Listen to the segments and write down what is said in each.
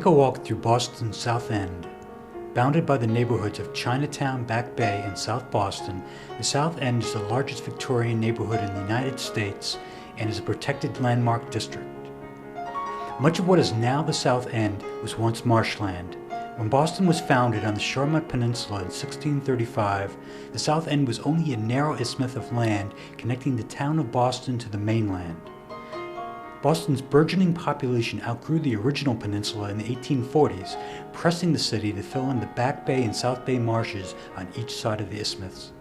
Take a walk through Boston's South End. Bounded by the neighborhoods of Chinatown, Back Bay, and South Boston, the South End is the largest Victorian neighborhood in the United States and is a protected landmark district. Much of what is now the South End was once marshland. When Boston was founded on the Charlemont Peninsula in 1635, the South End was only a narrow isthmus of land connecting the town of Boston to the mainland. Boston's burgeoning population outgrew the original peninsula in the 1840s, pressing the city to fill in the Back Bay and South Bay marshes on each side of the isthmus.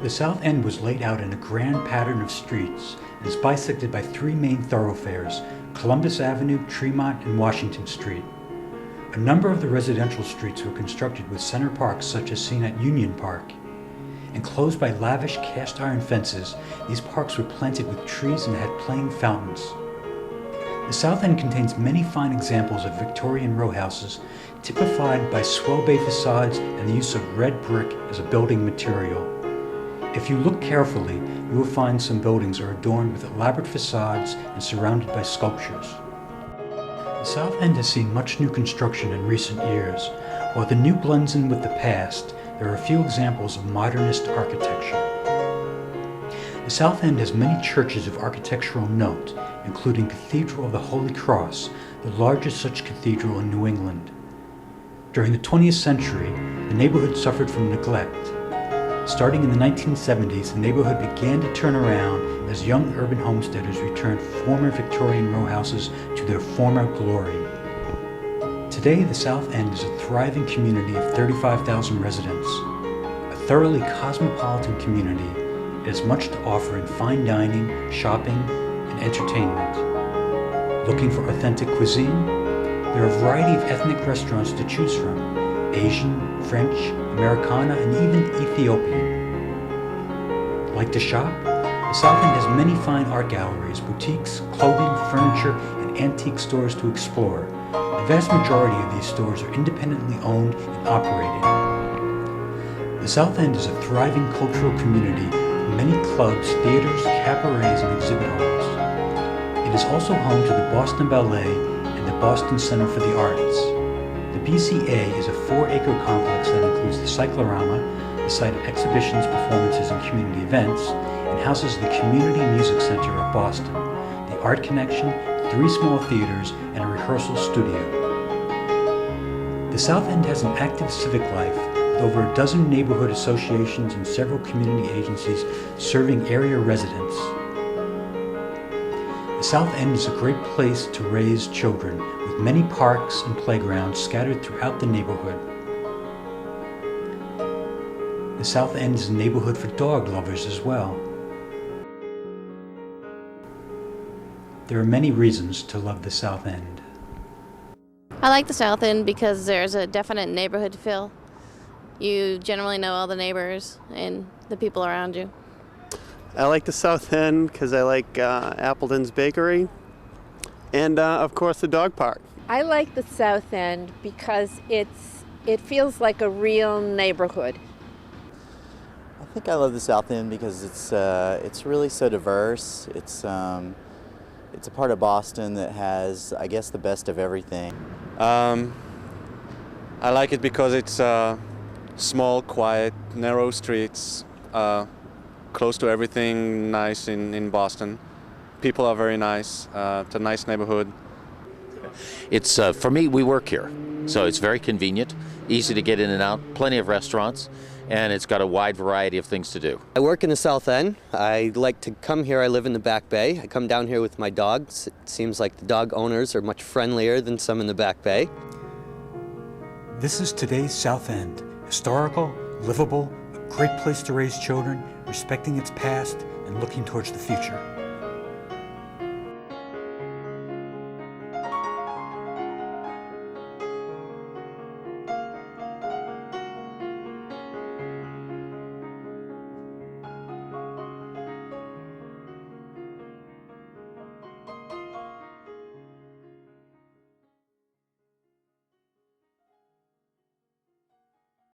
The South End was laid out in a grand pattern of streets and is bisected by three main thoroughfares: Columbus Avenue, Tremont, and Washington Street. A number of the residential streets were constructed with center parks such as seen at Union Park. Enclosed by lavish cast iron fences, these parks were planted with trees and had playing fountains. The South End contains many fine examples of Victorian row houses, typified by swell bay facades and the use of red brick as a building material. If you look carefully, you will find some buildings are adorned with elaborate facades and surrounded by sculptures. The South End has seen much new construction in recent years. While the new blends in with the past, there are a few examples of modernist architecture. The South End has many churches of architectural note, including Cathedral of the Holy Cross, the largest such cathedral in New England. During the 20th century, the neighborhood suffered from neglect. Starting in the 1970s, the neighborhood began to turn around as young urban homesteaders returned former Victorian row houses to their former glory. Today, the South End is a thriving community of 35,000 residents. A thoroughly cosmopolitan community, it has much to offer in fine dining, shopping, and entertainment. Looking for authentic cuisine? There are a variety of ethnic restaurants to choose from: Asian, French, Americana, and even Ethiopian. Like to shop? The South End has many fine art galleries, boutiques, clothing, furniture, and antique stores to explore. The vast majority of these stores are independently owned and operated. The South End is a thriving cultural community with many clubs, theaters, cabarets, and exhibit halls. It is also home to the Boston Ballet and the Boston Center for the Arts. The BCA is a 4-acre complex that includes the Cyclorama, the site of exhibitions, performances, and community events, and houses the Community Music Center of Boston, the Art Connection, 3 small theaters, and a rehearsal studio. The South End has an active civic life, with over a dozen neighborhood associations and several community agencies serving area residents. The South End is a great place to raise children, with many parks and playgrounds scattered throughout the neighborhood. The South End is a neighborhood for dog lovers as well. There are many reasons to love the South End. I like the South End because there's a definite neighborhood feel. You generally know all the neighbors and the people around you. I like the South End because I like Appleton's Bakery and, of course, the dog park. I like the South End because it feels like a real neighborhood. I think I love the South End because it's really so diverse. It's a part of Boston that has, I guess, the best of everything. I like it because it's small, quiet, narrow streets, close to everything nice in Boston. People are very nice. It's a nice neighborhood. It's for me, we work here, so it's very convenient, easy to get in and out, plenty of restaurants, and it's got a wide variety of things to do. I work in the South End. I like to come here. I live in the Back Bay. I come down here with my dogs. It seems like the dog owners are much friendlier than some in the Back Bay. This is today's South End. Historical, livable, a great place to raise children, respecting its past, and looking towards the future.